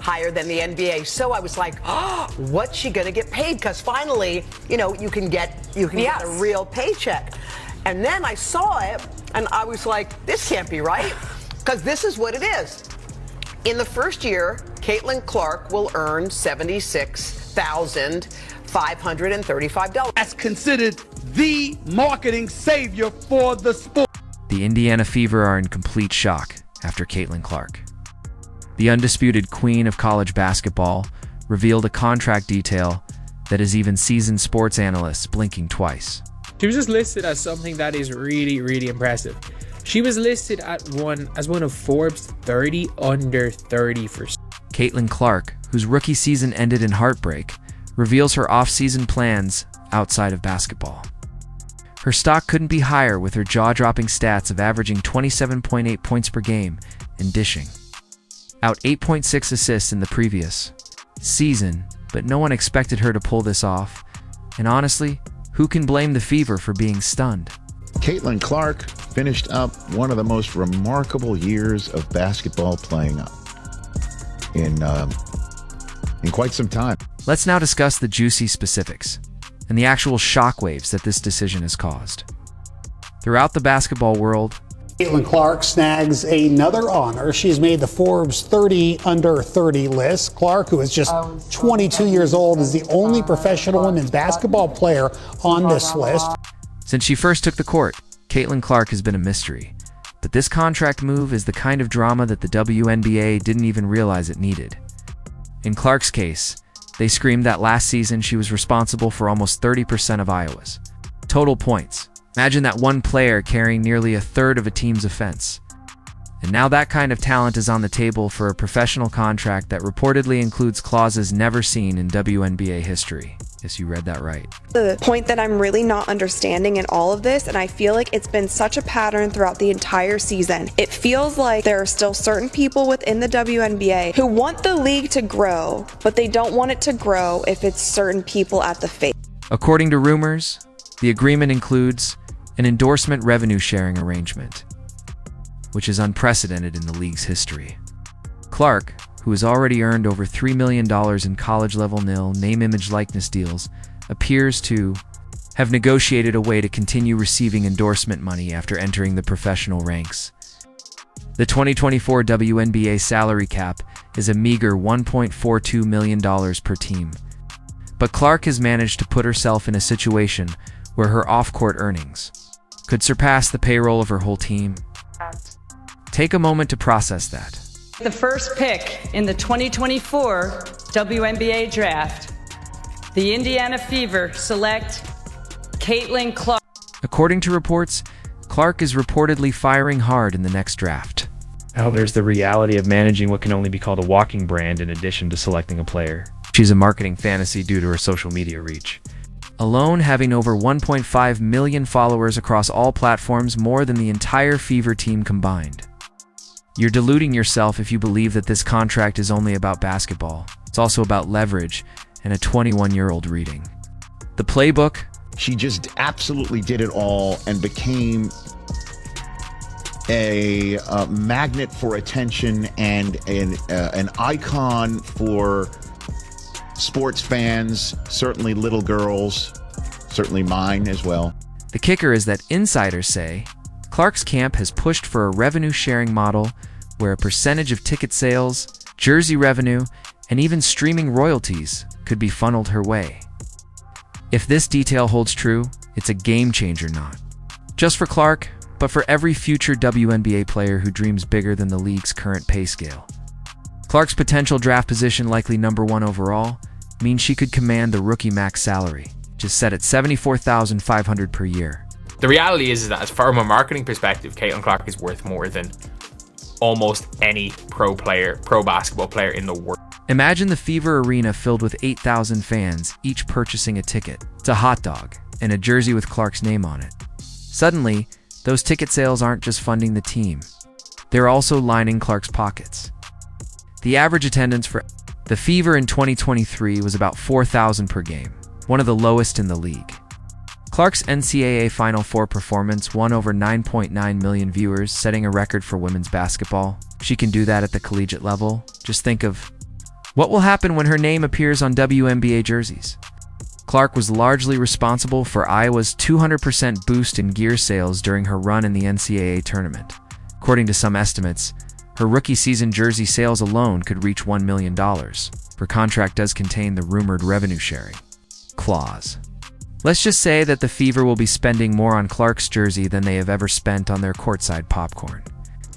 higher than the NBA. So I was like, oh, what's she going to get paid? Because finally, you know, you can get a real paycheck. And then I saw it, and I was like, this can't be right, because this is what it is. In the first year, Caitlin Clark will earn $76,535. That's considered the marketing savior for the sport. The Indiana Fever are in complete shock after Caitlin Clark. The undisputed queen of college basketball revealed a contract detail that has even seasoned sports analysts blinking twice. She was just listed as something that is really, really impressive. She was listed as one of Forbes 30 under 30 for. Caitlin Clark, whose rookie season ended in heartbreak, reveals her off-season plans outside of basketball. Her stock couldn't be higher with her jaw-dropping stats of averaging 27.8 points per game and dishing out 8.6 assists in the previous season, but no one expected her to pull this off. And honestly, who can blame the Fever for being stunned? Caitlin Clark finished up one of the most remarkable years of basketball playing in quite some time. Let's now discuss the juicy specifics and the actual shockwaves that this decision has caused. Throughout the basketball world, Caitlin Clark snags another honor. She's made the Forbes 30 under 30 list. Clark, who is just 22 years old, is the only professional women's basketball player on this list. Since she first took the court, Caitlin Clark has been a mystery. But this contract move is the kind of drama that the WNBA didn't even realize it needed. In Clark's case, they screamed that last season she was responsible for almost 30% of Iowa's total points. Imagine that one player carrying nearly a third of a team's offense. And now that kind of talent is on the table for a professional contract that reportedly includes clauses never seen in WNBA history. Yes, you read that right. The point that I'm really not understanding in all of this, and I feel like it's been such a pattern throughout the entire season, it feels like there are still certain people within the WNBA who want the league to grow, but they don't want it to grow if it's certain people at the face. According to rumors, the agreement includes an endorsement revenue sharing arrangement, which is unprecedented in the league's history. Clark, who has already earned over $3 million in college-level name, image, likeness deals, appears to have negotiated a way to continue receiving endorsement money after entering the professional ranks. The 2024 WNBA salary cap is a meager $1.42 million per team. But Clark has managed to put herself in a situation where her off-court earnings could surpass the payroll of her whole team. Take a moment to process that. The first pick in the 2024 WNBA draft, the Indiana Fever select Caitlin Clark. According to reports, Clark is reportedly firing hard in the next draft. Now there's the reality of managing what can only be called a walking brand in addition to selecting a player. She's a marketing fantasy due to her social media reach. Alone having over 1.5 million followers across all platforms, more than the entire Fever team combined. You're deluding yourself if you believe that this contract is only about basketball. It's also about leverage and a 21-year-old reading the playbook. She just absolutely did it all and became a magnet for attention and an icon for sports fans, certainly little girls, certainly mine as well. The kicker is that insiders say Clark's camp has pushed for a revenue-sharing model where a percentage of ticket sales, jersey revenue, and even streaming royalties could be funneled her way. If this detail holds true, it's a game-changer not just for Clark, but for every future WNBA player who dreams bigger than the league's current pay scale. Clark's potential draft position, likely number 1 overall, means she could command the rookie max salary, just set at $74,500 per year. The reality is that, as from a marketing perspective, Caitlin Clark is worth more than almost any pro basketball player in the world. Imagine the Fever Arena filled with 8,000 fans, each purchasing a ticket. It's a hot dog and a jersey with Clark's name on it. Suddenly, those ticket sales aren't just funding the team. They're also lining Clark's pockets. The average attendance for the Fever in 2023 was about 4,000 per game, one of the lowest in the league. Clark's NCAA Final Four performance won over 9.9 million viewers, setting a record for women's basketball. She can do that at the collegiate level. Just think of What will happen when her name appears on WNBA jerseys? Clark was largely responsible for Iowa's 200% boost in gear sales during her run in the NCAA tournament. According to some estimates, her rookie season jersey sales alone could reach $1 million. Her contract does contain the rumored revenue sharing clause. Let's just say that the Fever will be spending more on Clark's jersey than they have ever spent on their courtside popcorn.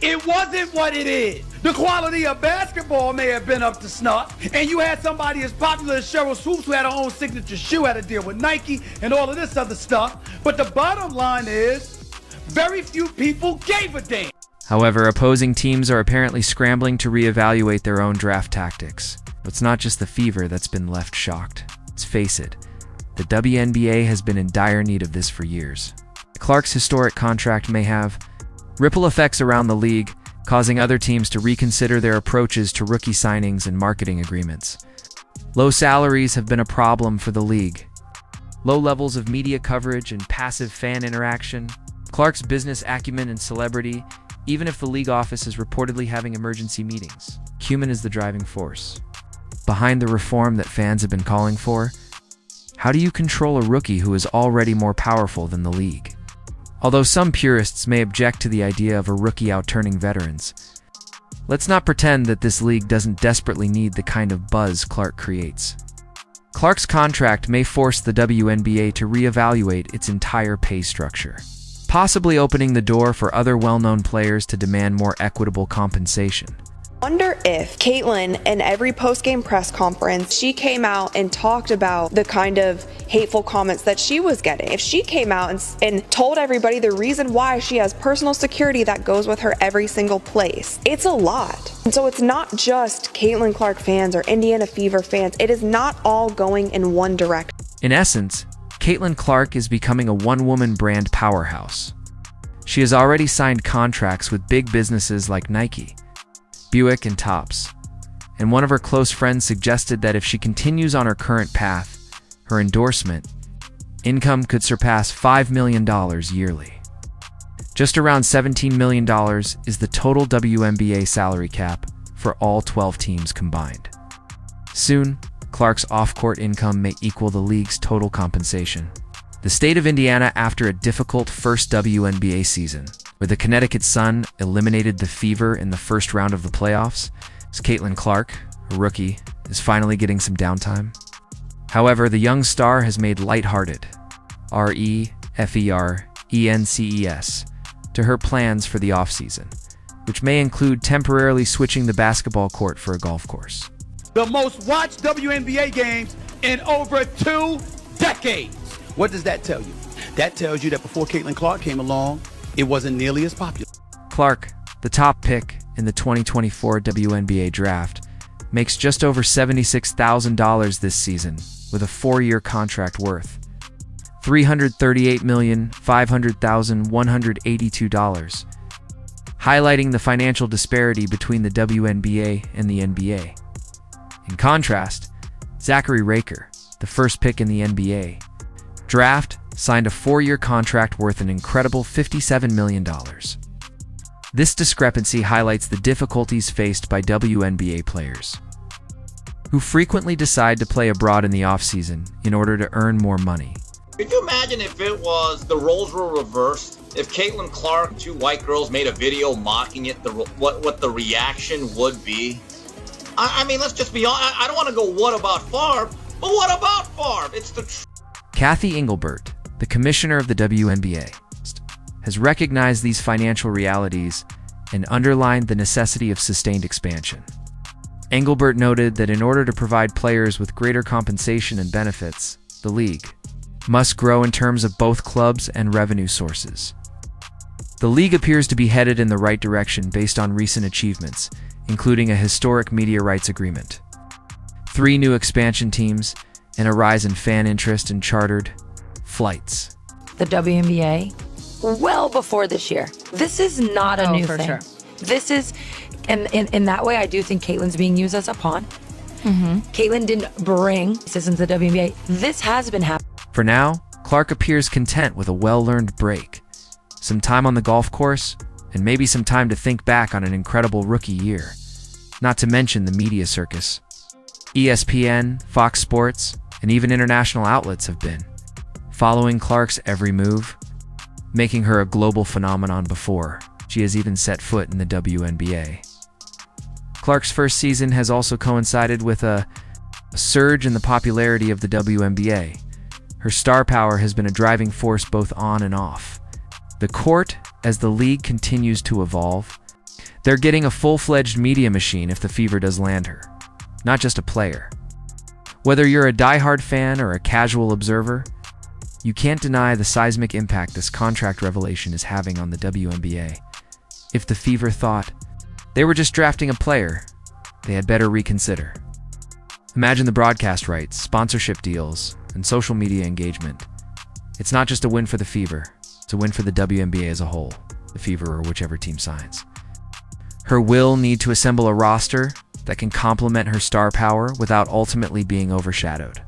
It wasn't what it is. The quality of basketball may have been up to snuff, and you had somebody as popular as Cheryl Swoops, who had her own signature shoe, had to deal with Nike and all of this other stuff. But the bottom line is, very few people gave a damn. However, opposing teams are apparently scrambling to reevaluate their own draft tactics. It's not just the Fever that's been left shocked. Let's face it, the WNBA has been in dire need of this for years. Clark's historic contract may have ripple effects around the league, causing other teams to reconsider their approaches to rookie signings and marketing agreements. Low salaries have been a problem for the league. Low levels of media coverage and passive fan interaction. Clark's business acumen and celebrity, even if the league office is reportedly having emergency meetings. Human is the driving force behind the reform that fans have been calling for. How do you control a rookie who is already more powerful than the league? Although some purists may object to the idea of a rookie outturning veterans, let's not pretend that this league doesn't desperately need the kind of buzz Clark creates. Clark's contract may force the WNBA to reevaluate its entire pay structure, possibly opening the door for other well-known players to demand more equitable compensation. Wonder if Caitlyn, in every post-game press conference, she came out and talked about the kind of hateful comments that she was getting. If she came out and told everybody the reason why she has personal security that goes with her every single place, it's a lot. And so it's not just Caitlin Clark fans or Indiana Fever fans. It is not all going in one direction. In essence, Caitlin Clark is becoming a one-woman brand powerhouse. She has already signed contracts with big businesses like Nike, Buick, and Topps, and one of her close friends suggested that if she continues on her current path, her endorsement income could surpass $5 million yearly. Just around $17 million is the total WNBA salary cap for all 12 teams combined. Soon, Clark's off-court income may equal the league's total compensation. The state of Indiana, after a difficult first WNBA season, where the Connecticut Sun eliminated the Fever in the first round of the playoffs, as Caitlin Clark, a rookie, is finally getting some downtime. However, the young star has made lighthearted, REFERENCES, to her plans for the offseason, which may include temporarily switching the basketball court for a golf course. The most watched WNBA games in over 2 decades. What does that tell you? That tells you that before Caitlin Clark came along, it wasn't nearly as popular. Clark, the top pick in the 2024 WNBA draft, makes just over $76,000 this season, with a 4-year contract worth $338,500,182, highlighting the financial disparity between the WNBA and the NBA. In contrast, Zachary Raker, the first pick in the NBA draft, signed a 4-year contract worth an incredible $57 million. This discrepancy highlights the difficulties faced by WNBA players, who frequently decide to play abroad in the offseason in order to earn more money. Could you imagine if it was the roles were reversed? If Caitlin Clark, 2 white girls, made a video mocking it, what the reaction would be? I mean, let's just be honest. I don't want to go, what about Favre? But what about Favre? It's the truth. Kathy Engelbert, the commissioner of the WNBA, has recognized these financial realities and underlined the necessity of sustained expansion. Engelbert noted that in order to provide players with greater compensation and benefits, the league must grow in terms of both clubs and revenue sources. The league appears to be headed in the right direction based on recent achievements, including a historic media rights agreement, 3 new expansion teams, and a rise in fan interest in chartered flights. The WNBA, well before this year. This is not a new thing. Sure. This is, and in that way, I do think Caitlin's being used as a pawn. Caitlin didn't bring citizens to the WNBA. This has been happening. For now, Clark appears content with a well-earned break, some time on the golf course, and maybe some time to think back on an incredible rookie year, not to mention the media circus ESPN, Fox Sports, and even international outlets have been following Clark's every move, making her a global phenomenon before she has even set foot in the WNBA. Clark's first season has also coincided with a surge in the popularity of the WNBA. Her star power has been a driving force both on and off the court. As the league continues to evolve, they're getting a full-fledged media machine if the Fever does land her, not just a player. Whether you're a diehard fan or a casual observer, you can't deny the seismic impact this contract revelation is having on the WNBA. If the Fever thought they were just drafting a player, they had better reconsider. Imagine the broadcast rights, sponsorship deals, and social media engagement. It's not just a win for the Fever, it's a win for the WNBA as a whole, the Fever or whichever team signs. Her will need to assemble a roster that can complement her star power without ultimately being overshadowed.